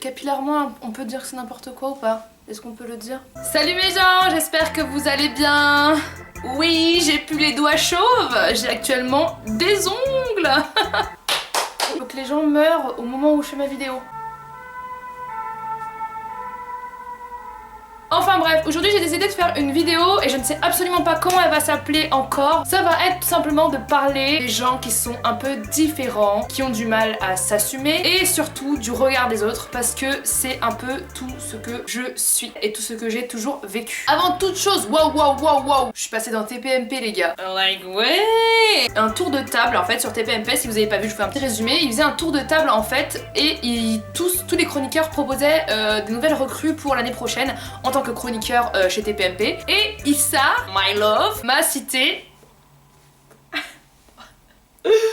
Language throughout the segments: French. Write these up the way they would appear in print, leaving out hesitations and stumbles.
capillairement, on peut dire que c'est n'importe quoi ou pas? Est-ce qu'on peut le dire? Salut mes gens, j'espère que vous allez bien. Oui, j'ai plus les doigts chauves, j'ai actuellement des ongles. Faut que les gens meurent au moment où je fais ma vidéo. Enfin bref, aujourd'hui j'ai décidé de faire une vidéo et je ne sais absolument pas comment elle va s'appeler encore. Ça va être tout simplement de parler des gens qui sont un peu différents, qui ont du mal à s'assumer et surtout du regard des autres parce que c'est un peu tout ce que je suis et tout ce que j'ai toujours vécu. Avant toute chose, waouh, je suis passée dans TPMP les gars. Like ouais. Un tour de table en fait sur TPMP, si vous avez pas vu je vous fais un petit résumé. Ils faisaient un tour de table en fait et tous les chroniqueurs proposaient des nouvelles recrues pour l'année prochaine en tant que chroniqueur chez TPMP. Et Issa, my love, m'a cité.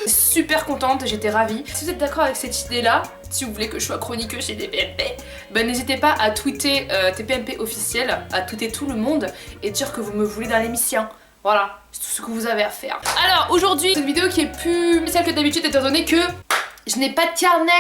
Super contente, j'étais ravie. Si vous êtes d'accord avec cette idée là, si vous voulez que je sois chroniqueuse chez TPMP, ben n'hésitez pas à tweeter TPMP officiel, à tweeter tout le monde et dire que vous me voulez dans l'émission. Voilà, c'est tout ce que vous avez à faire. Alors aujourd'hui, c'est une vidéo qui est plus spéciale que d'habitude étant donné que je n'ai pas de carnet.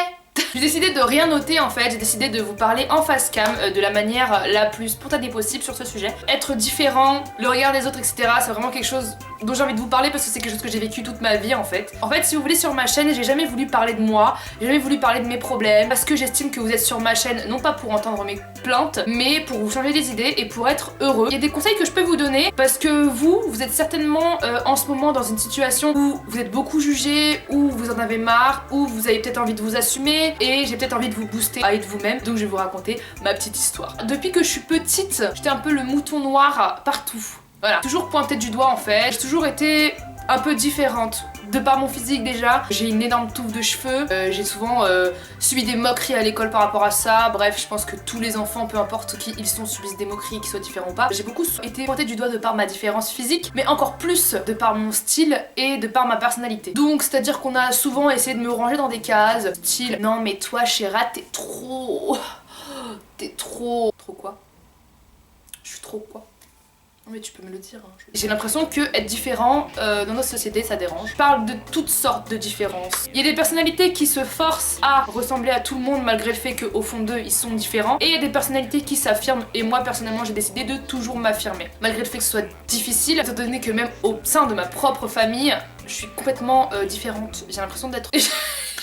J'ai décidé de rien noter en fait, j'ai décidé de vous parler en face cam de la manière la plus spontanée possible sur ce sujet. Être différent, le regard des autres etc, c'est vraiment quelque chose dont j'ai envie de vous parler parce que c'est quelque chose que j'ai vécu toute ma vie en fait. En fait si vous voulez sur ma chaîne, j'ai jamais voulu parler de moi, j'ai jamais voulu parler de mes problèmes parce que j'estime que vous êtes sur ma chaîne non pas pour entendre mes plaintes mais pour vous changer des idées et pour être heureux. Il y a des conseils que je peux vous donner parce que vous êtes certainement en ce moment dans une situation où vous êtes beaucoup jugé, où vous en avez marre, où vous avez peut-être envie de vous assumer et j'ai peut-être envie de vous booster à être vous-même, donc je vais vous raconter ma petite histoire. Depuis que je suis petite, j'étais un peu le mouton noir partout. Voilà, toujours pointée du doigt en fait, j'ai toujours été un peu différente. De par mon physique déjà, j'ai une énorme touffe de cheveux, j'ai souvent subi des moqueries à l'école par rapport à ça, bref je pense que tous les enfants, peu importe qui ils sont, subissent des moqueries, qu'ils soient différents ou pas. J'ai beaucoup été pointée du doigt de par ma différence physique, mais encore plus de par mon style et de par ma personnalité. Donc c'est à dire qu'on a souvent essayé de me ranger dans des cases, style non mais toi Chéra t'es trop... T'es trop... Trop quoi? Je suis trop quoi? Mais tu peux me le dire. Hein. J'ai l'impression que être différent dans notre société ça dérange. Je parle de toutes sortes de différences. Il y a des personnalités qui se forcent à ressembler à tout le monde malgré le fait qu'au fond d'eux ils sont différents. Et il y a des personnalités qui s'affirment et moi personnellement j'ai décidé de toujours m'affirmer. Malgré le fait que ce soit difficile, étant donné que même au sein de ma propre famille, je suis complètement différente. J'ai l'impression d'être...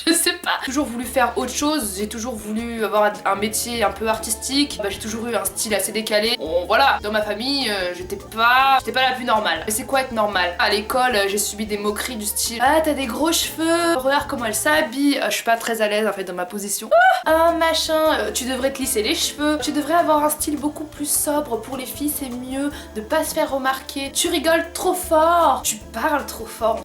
Je sais pas. J'ai toujours voulu faire autre chose, j'ai toujours voulu avoir un métier un peu artistique, j'ai toujours eu un style assez décalé. Bon voilà, dans ma famille, j'étais pas la plus normale. Mais c'est quoi être normal? À l'école, j'ai subi des moqueries du style ah t'as des gros cheveux, regarde comment elle s'habille. Je suis pas très à l'aise en fait dans ma position. Ah machin, tu devrais te lisser les cheveux, tu devrais avoir un style beaucoup plus sobre, pour les filles c'est mieux de pas se faire remarquer. Tu rigoles trop fort, tu parles trop fort.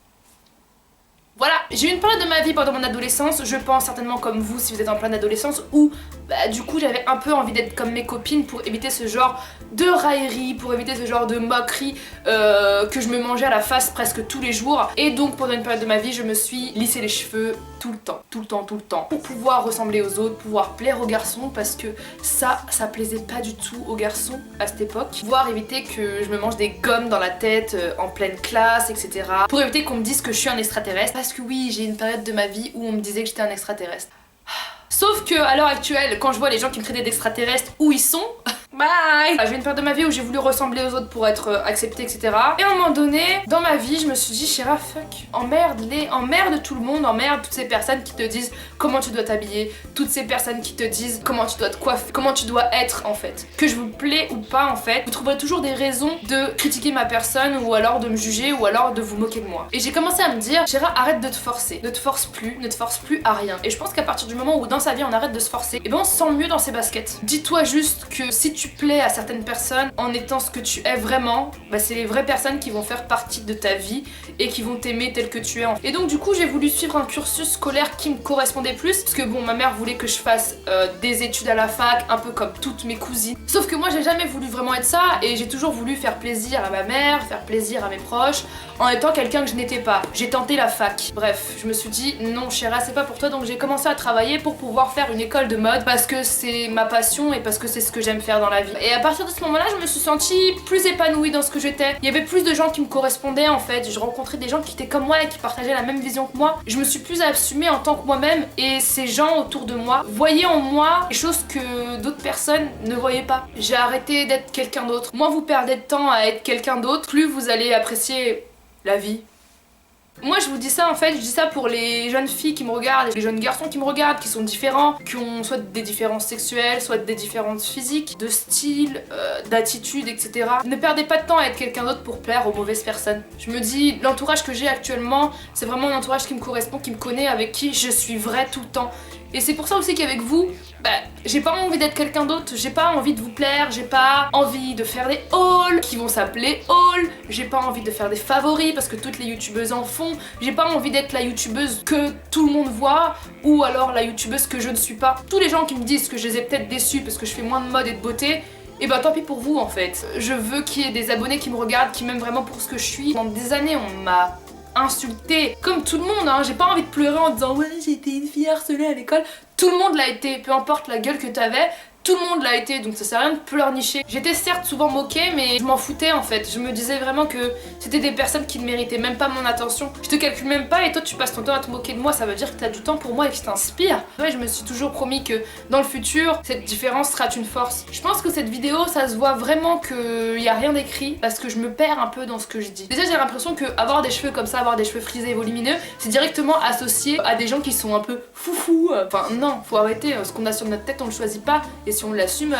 Voilà, j'ai eu une période de ma vie pendant mon adolescence, je pense certainement comme vous si vous êtes en pleine adolescence, où bah, du coup j'avais un peu envie d'être comme mes copines pour éviter ce genre de raillerie, pour éviter ce genre de moquerie que je me mangeais à la face presque tous les jours. Et donc pendant une période de ma vie je me suis lissé les cheveux tout le temps, pour pouvoir ressembler aux autres, pouvoir plaire aux garçons parce que ça plaisait pas du tout aux garçons à cette époque. Voire éviter que je me mange des gommes dans la tête en pleine classe, etc. Pour éviter qu'on me dise que je suis un extraterrestre. Parce que oui, j'ai une période de ma vie où on me disait que j'étais un extraterrestre. Sauf que à l'heure actuelle, quand je vois les gens qui me traitaient d'extraterrestres, où ils sont, bye. J'ai une période de ma vie où j'ai voulu ressembler aux autres pour être acceptée, etc. Et à un moment donné, dans ma vie, je me suis dit, Chéra, fuck, emmerde tout le monde, emmerde toutes ces personnes qui te disent comment tu dois t'habiller, toutes ces personnes qui te disent comment tu dois te coiffer, comment tu dois être en fait. Que je vous plais ou pas en fait, vous trouverez toujours des raisons de critiquer ma personne ou alors de me juger ou alors de vous moquer de moi. Et j'ai commencé à me dire, Chéra, arrête de te forcer, ne te force plus à rien. Et je pense qu'à partir du moment où dans sa vie on arrête de se forcer, et ben on se sent mieux dans ses baskets. Dis-toi juste que si tu plais à certaines personnes en étant ce que tu es vraiment, bah c'est les vraies personnes qui vont faire partie de ta vie et qui vont t'aimer tel que tu es. Et donc du coup j'ai voulu suivre un cursus scolaire qui me correspondait plus, parce que bon ma mère voulait que je fasse des études à la fac, un peu comme toutes mes cousines. Sauf que moi j'ai jamais voulu vraiment être ça et j'ai toujours voulu faire plaisir à ma mère, faire plaisir à mes proches, en étant quelqu'un que je n'étais pas. J'ai tenté la fac. Bref, je me suis dit non Chéra c'est pas pour toi, donc j'ai commencé à travailler pour pouvoir faire une école de mode parce que c'est ma passion et parce que c'est ce que j'aime faire dans la vie. Et à partir de ce moment-là, je me suis sentie plus épanouie dans ce que j'étais. Il y avait plus de gens qui me correspondaient en fait. Je rencontrais des gens qui étaient comme moi et qui partageaient la même vision que moi. Je me suis plus assumée en tant que moi-même et ces gens autour de moi voyaient en moi des choses que d'autres personnes ne voyaient pas. J'ai arrêté d'être quelqu'un d'autre. Moins vous perdez de temps à être quelqu'un d'autre, plus vous allez apprécier la vie. Moi je vous dis ça en fait, je dis ça pour les jeunes filles qui me regardent, les jeunes garçons qui me regardent, qui sont différents, qui ont soit des différences sexuelles, soit des différences physiques, de style, d'attitude, etc. Ne perdez pas de temps à être quelqu'un d'autre pour plaire aux mauvaises personnes. Je me dis, l'entourage que j'ai actuellement, c'est vraiment un entourage qui me correspond, qui me connaît, avec qui je suis vraie tout le temps. Et c'est pour ça aussi qu'avec vous, j'ai pas envie d'être quelqu'un d'autre, j'ai pas envie de vous plaire, j'ai pas envie de faire des hauls qui vont s'appeler hauls, j'ai pas envie de faire des favoris parce que toutes les youtubeuses en font, j'ai pas envie d'être la youtubeuse que tout le monde voit ou alors la youtubeuse que je ne suis pas. Tous les gens qui me disent que je les ai peut-être déçus parce que je fais moins de mode et de beauté, et bah tant pis pour vous en fait. Je veux qu'il y ait des abonnés qui me regardent, qui m'aiment vraiment pour ce que je suis. Pendant des années on m'a insulté comme tout le monde, hein. J'ai pas envie de pleurer en disant ouais j'ai été une fille harcelée à l'école. Tout le monde l'a été, peu importe la gueule que t'avais, tout le monde l'a été, donc ça sert à rien de pleurnicher. J'étais certes souvent moquée, mais je m'en foutais en fait. Je me disais vraiment que c'était des personnes qui ne méritaient même pas mon attention. Je te calcule même pas et toi tu passes ton temps à te moquer de moi, ça veut dire que t'as du temps pour moi et que je t'inspire. Ouais, je me suis toujours promis que dans le futur, cette différence sera une force. Je pense que cette vidéo, ça se voit vraiment qu'il y a rien d'écrit parce que je me perds un peu dans ce que je dis. Déjà j'ai l'impression que avoir des cheveux comme ça, avoir des cheveux frisés et volumineux, c'est directement associé à des gens qui sont un peu foufou. Enfin non, faut arrêter, ce qu'on a sur notre tête on le choisit pas. Et si on l'assume,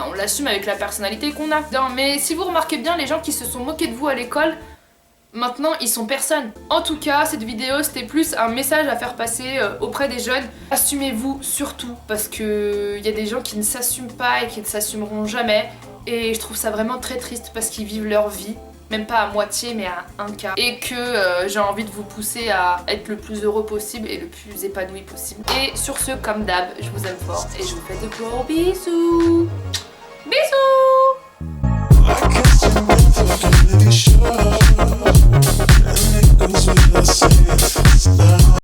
on l'assume avec la personnalité qu'on a. Non, mais si vous remarquez bien, les gens qui se sont moqués de vous à l'école, maintenant ils sont personne. En tout cas, cette vidéo c'était plus un message à faire passer auprès des jeunes. Assumez-vous surtout, parce que il y a des gens qui ne s'assument pas et qui ne s'assumeront jamais. Et je trouve ça vraiment très triste parce qu'ils vivent leur vie. Même pas à moitié mais à un quart. Et que j'ai envie de vous pousser à être le plus heureux possible et le plus épanoui possible. Et sur ce, comme d'hab, je vous aime fort et je vous fais de gros bisous.